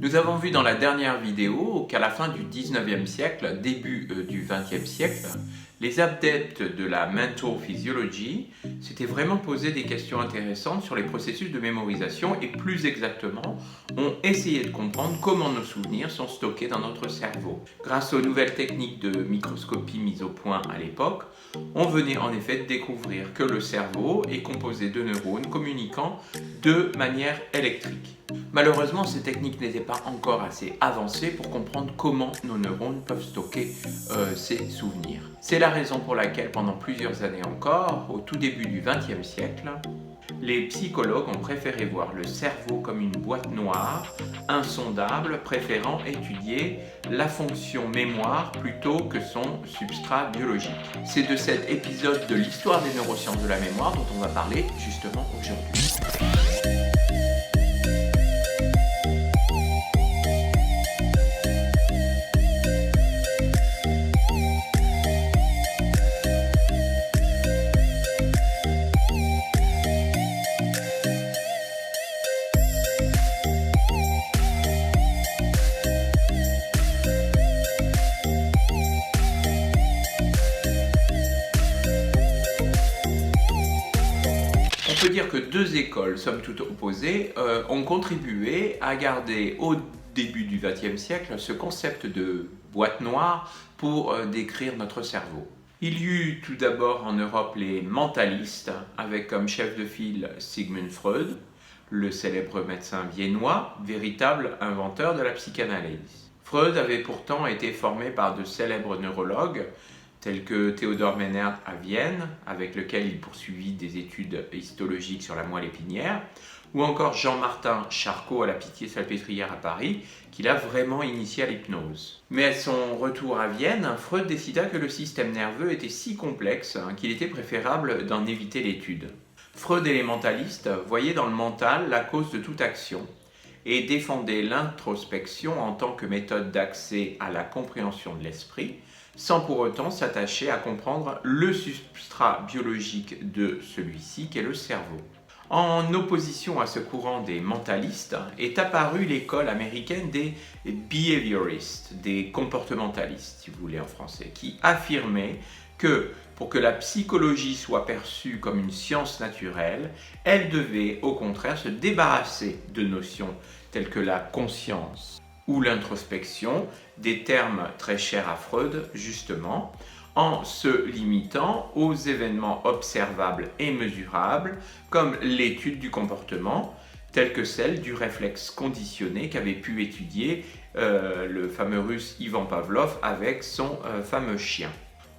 Nous avons vu dans la dernière vidéo qu'à la fin du 19e siècle, début du 20e siècle, les adeptes de la mental physiology s'étaient vraiment posé des questions intéressantes sur les processus de mémorisation et plus exactement, ont essayé de comprendre comment nos souvenirs sont stockés dans notre cerveau. Grâce aux nouvelles techniques de microscopie mises au point à l'époque, on venait en effet de découvrir que le cerveau est composé de neurones communiquant de manière électrique. Malheureusement, ces techniques n'étaient pas encore assez avancées pour comprendre comment nos neurones peuvent stocker ces souvenirs. C'est la raison pour laquelle, pendant plusieurs années encore, au tout début du XXe siècle, les psychologues ont préféré voir le cerveau comme une boîte noire, insondable, préférant étudier la fonction mémoire plutôt que son substrat biologique. C'est de cet épisode de l'histoire des neurosciences de la mémoire dont on va parler justement aujourd'hui. On peut dire que deux écoles, somme toute opposées, ont contribué à garder au début du XXe siècle ce concept de boîte noire pour décrire notre cerveau. Il y eut tout d'abord en Europe les mentalistes, avec comme chef de file Sigmund Freud, le célèbre médecin viennois, véritable inventeur de la psychanalyse. Freud avait pourtant été formé par de célèbres neurologues, tels que Theodor Meynert à Vienne, avec lequel il poursuivit des études histologiques sur la moelle épinière, ou encore Jean-Martin Charcot à la Pitié-Salpêtrière à Paris, qui l'a vraiment initié à l'hypnose. Mais à son retour à Vienne, Freud décida que le système nerveux était si complexe qu'il était préférable d'en éviter l'étude. Freud et les mentalistes voyaient dans le mental la cause de toute action et défendaient l'introspection en tant que méthode d'accès à la compréhension de l'esprit, sans pour autant s'attacher à comprendre le substrat biologique de celui-ci qu'est le cerveau. En opposition à ce courant des mentalistes est apparue l'école américaine des behavioristes, des comportementalistes si vous voulez en français, qui affirmaient que pour que la psychologie soit perçue comme une science naturelle, elle devait au contraire se débarrasser de notions telles que la conscience ou l'introspection, des termes très chers à Freud justement, en se limitant aux événements observables et mesurables comme l'étude du comportement, telle que celle du réflexe conditionné qu'avait pu étudier le fameux russe Ivan Pavlov avec son fameux chien.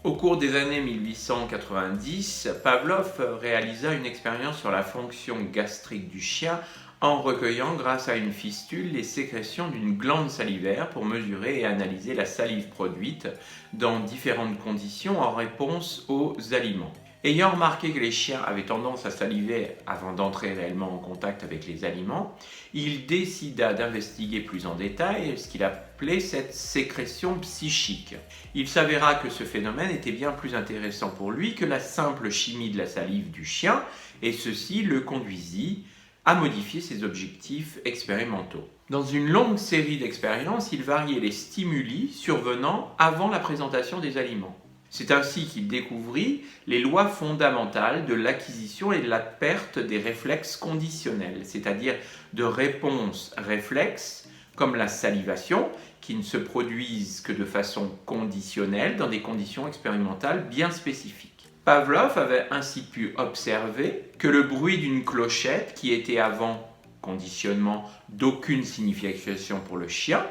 Au cours des années 1890, Pavlov réalisa une expérience sur la fonction gastrique du chien en recueillant grâce à une fistule les sécrétions d'une glande salivaire pour mesurer et analyser la salive produite dans différentes conditions en réponse aux aliments. Ayant remarqué que les chiens avaient tendance à saliver avant d'entrer réellement en contact avec les aliments, il décida d'investiguer plus en détail ce qu'il appelait cette sécrétion psychique. Il s'avéra que ce phénomène était bien plus intéressant pour lui que la simple chimie de la salive du chien, et ceci le conduisit à modifier ses objectifs expérimentaux. Dans une longue série d'expériences, il variait les stimuli survenant avant la présentation des aliments. C'est ainsi qu'il découvrit les lois fondamentales de l'acquisition et de la perte des réflexes conditionnels, c'est-à-dire de réponses réflexes comme la salivation, qui ne se produisent que de façon conditionnelle dans des conditions expérimentales bien spécifiques. Pavlov avait ainsi pu observer que le bruit d'une clochette, qui était avant conditionnement d'aucune signification pour le chien,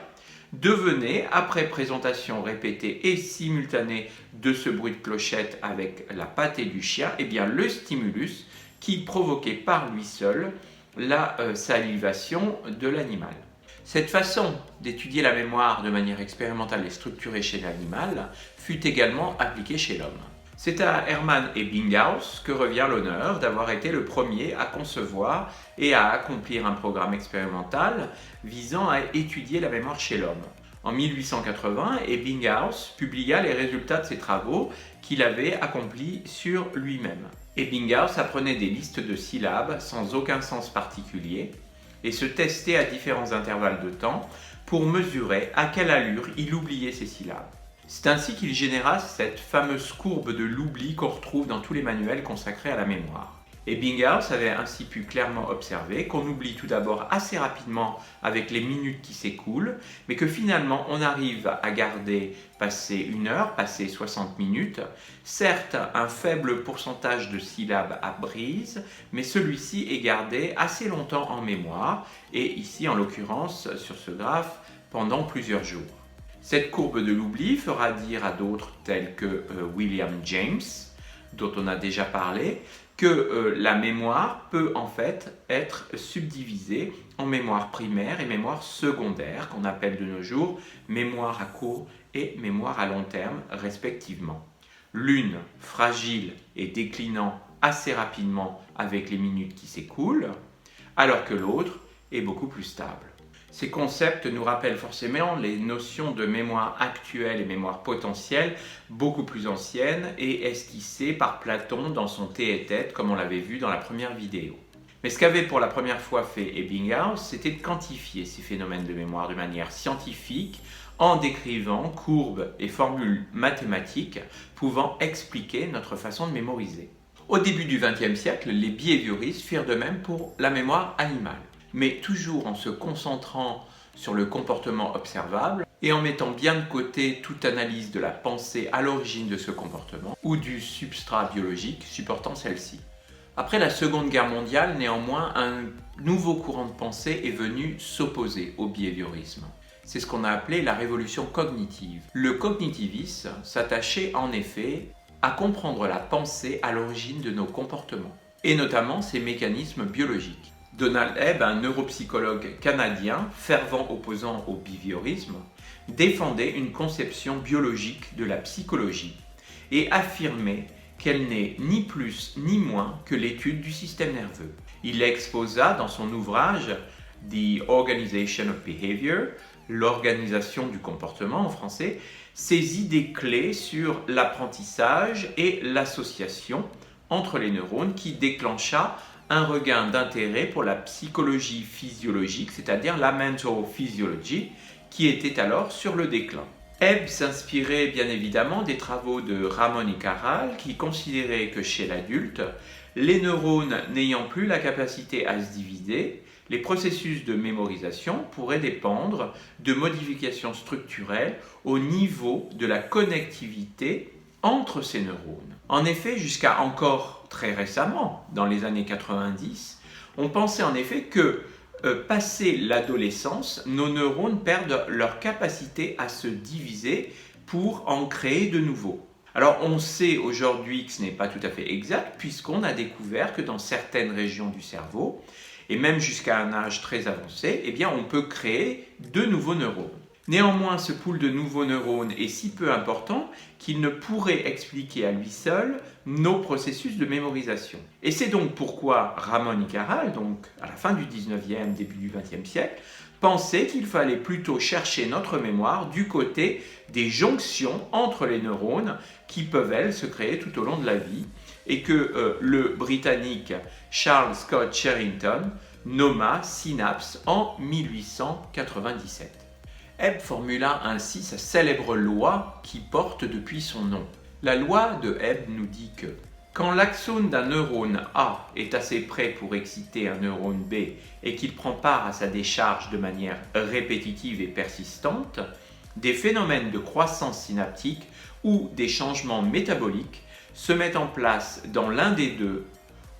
devenait, après présentation répétée et simultanée de ce bruit de clochette avec la pâtée du chien, le stimulus qui provoquait par lui seul la salivation de l'animal. Cette façon d'étudier la mémoire de manière expérimentale et structurée chez l'animal fut également appliquée chez l'homme. C'est à Hermann Ebbinghaus que revient l'honneur d'avoir été le premier à concevoir et à accomplir un programme expérimental visant à étudier la mémoire chez l'homme. En 1880, Ebbinghaus publia les résultats de ses travaux qu'il avait accomplis sur lui-même. Ebbinghaus apprenait des listes de syllabes sans aucun sens particulier, et se tester à différents intervalles de temps pour mesurer à quelle allure il oubliait ses syllabes. C'est ainsi qu'il généra cette fameuse courbe de l'oubli qu'on retrouve dans tous les manuels consacrés à la mémoire. Ebbinghaus avait ainsi pu clairement observer qu'on oublie tout d'abord assez rapidement avec les minutes qui s'écoulent, mais que finalement on arrive à garder, passer 1 heure, passer 60 minutes, certes un faible pourcentage de syllabes à brise, mais celui-ci est gardé assez longtemps en mémoire, et ici en l'occurrence sur ce graphe pendant plusieurs jours. Cette courbe de l'oubli fera dire à d'autres tels que William James, dont on a déjà parlé, que la mémoire peut en fait être subdivisée en mémoire primaire et mémoire secondaire, qu'on appelle de nos jours mémoire à court et mémoire à long terme respectivement. L'une fragile et déclinant assez rapidement avec les minutes qui s'écoulent, alors que l'autre est beaucoup plus stable. Ces concepts nous rappellent forcément les notions de mémoire actuelle et mémoire potentielle, beaucoup plus anciennes et esquissées par Platon dans son Thé et Tête, comme on l'avait vu dans la première vidéo. Mais ce qu'avait pour la première fois fait Ebbinghaus, c'était de quantifier ces phénomènes de mémoire de manière scientifique en décrivant courbes et formules mathématiques pouvant expliquer notre façon de mémoriser. Au début du XXe siècle, les behavioristes firent de même pour la mémoire animale, mais toujours en se concentrant sur le comportement observable et en mettant bien de côté toute analyse de la pensée à l'origine de ce comportement ou du substrat biologique supportant celle-ci. Après la Seconde Guerre mondiale, néanmoins, un nouveau courant de pensée est venu s'opposer au behaviorisme. C'est ce qu'on a appelé la révolution cognitive. Le cognitivisme s'attachait en effet à comprendre la pensée à l'origine de nos comportements, et notamment ses mécanismes biologiques. Donald Hebb, un neuropsychologue canadien, fervent opposant au behaviorisme, défendait une conception biologique de la psychologie et affirmait qu'elle n'est ni plus ni moins que l'étude du système nerveux. Il exposa dans son ouvrage The Organization of Behavior, l'organisation du comportement en français, ses idées clés sur l'apprentissage et l'association entre les neurones qui déclencha un regain d'intérêt pour la psychologie physiologique, c'est-à-dire la mental physiology, qui était alors sur le déclin. Hebb s'inspirait bien évidemment des travaux de Ramon y Cajal, qui considérait que chez l'adulte, les neurones n'ayant plus la capacité à se diviser, les processus de mémorisation pourraient dépendre de modifications structurelles au niveau de la connectivité entre ces neurones. En effet, jusqu'à encore très récemment, dans les années 90, on pensait en effet que passé l'adolescence, nos neurones perdent leur capacité à se diviser pour en créer de nouveaux. Alors on sait aujourd'hui que ce n'est pas tout à fait exact puisqu'on a découvert que dans certaines régions du cerveau, et même jusqu'à un âge très avancé, eh bien on peut créer de nouveaux neurones. Néanmoins, ce pool de nouveaux neurones est si peu important qu'il ne pourrait expliquer à lui seul nos processus de mémorisation. Et c'est donc pourquoi Ramon y Cajal, donc à la fin du 19e, début du 20e siècle, pensait qu'il fallait plutôt chercher notre mémoire du côté des jonctions entre les neurones qui peuvent, elles, se créer tout au long de la vie et que le Britannique Charles Scott Sherrington nomma synapse en 1897. Hebb formula ainsi sa célèbre loi qui porte depuis son nom. La loi de Hebb nous dit que quand l'axone d'un neurone A est assez près pour exciter un neurone B et qu'il prend part à sa décharge de manière répétitive et persistante, des phénomènes de croissance synaptique ou des changements métaboliques se mettent en place dans l'un des deux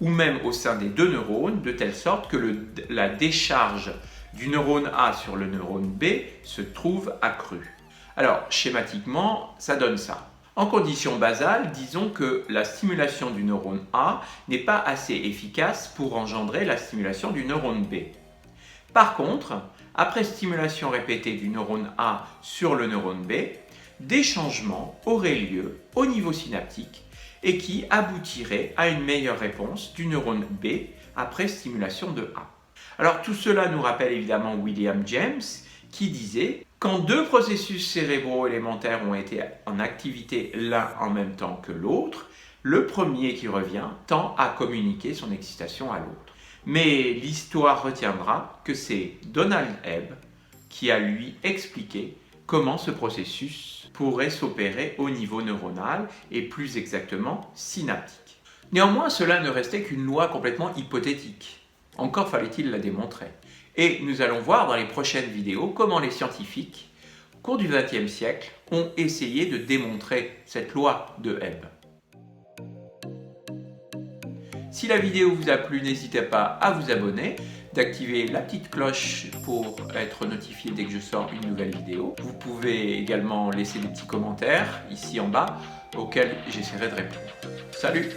ou même au sein des deux neurones de telle sorte que la décharge du neurone A sur le neurone B se trouve accrue. Alors, schématiquement, ça donne ça. En conditions basales, disons que la stimulation du neurone A n'est pas assez efficace pour engendrer la stimulation du neurone B. Par contre, après stimulation répétée du neurone A sur le neurone B, des changements auraient lieu au niveau synaptique et qui aboutiraient à une meilleure réponse du neurone B après stimulation de A. Alors tout cela nous rappelle évidemment William James qui disait « Quand deux processus cérébraux élémentaires ont été en activité l'un en même temps que l'autre, le premier qui revient tend à communiquer son excitation à l'autre. » Mais l'histoire retiendra que c'est Donald Hebb qui a lui expliqué comment ce processus pourrait s'opérer au niveau neuronal et plus exactement synaptique. Néanmoins, cela ne restait qu'une loi complètement hypothétique. Encore fallait-il la démontrer. Et nous allons voir dans les prochaines vidéos comment les scientifiques, au cours du XXe siècle, ont essayé de démontrer cette loi de Hebb. Si la vidéo vous a plu, n'hésitez pas à vous abonner, d'activer la petite cloche pour être notifié dès que je sors une nouvelle vidéo. Vous pouvez également laisser des petits commentaires ici en bas auxquels j'essaierai de répondre. Salut!